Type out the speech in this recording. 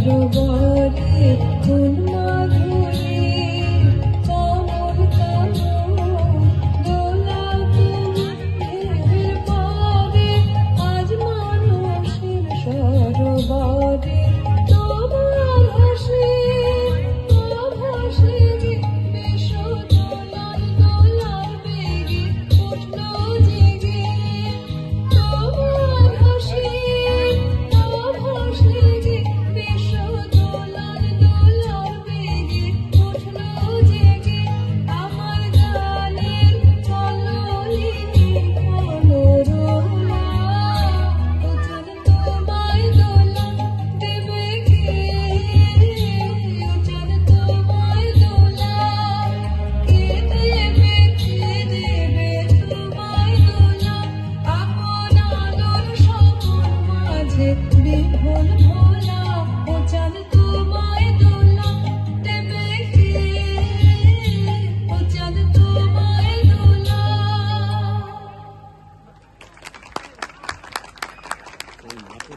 সরোবরে ফুল মাধুরী কমল কানন দোলাও তুমি ঢেউয়ের পরে আজ মানুষের সরোবরে তোমার হাসি আভাসে বিশ্ব দোলার দোলার বেগে উঠল জেগে তোমার হাসি আভাসে বিশ্ব দোলার দোলার বেগে উঠল জেগে আমার গানের কললিনী কলরোলা ও চাঁদ তোমায় দোলা দেবে কে ও চাঁদ তোমায় দোলা কে দেবে তোমায় দোলা আপন আলোর স্বপন মাঝে বিহ্বল ভোলা ও চাঁদ তোমায় দোলা দেবে কে ও চাঁদ তোমায় দোলা। ওই মাত্র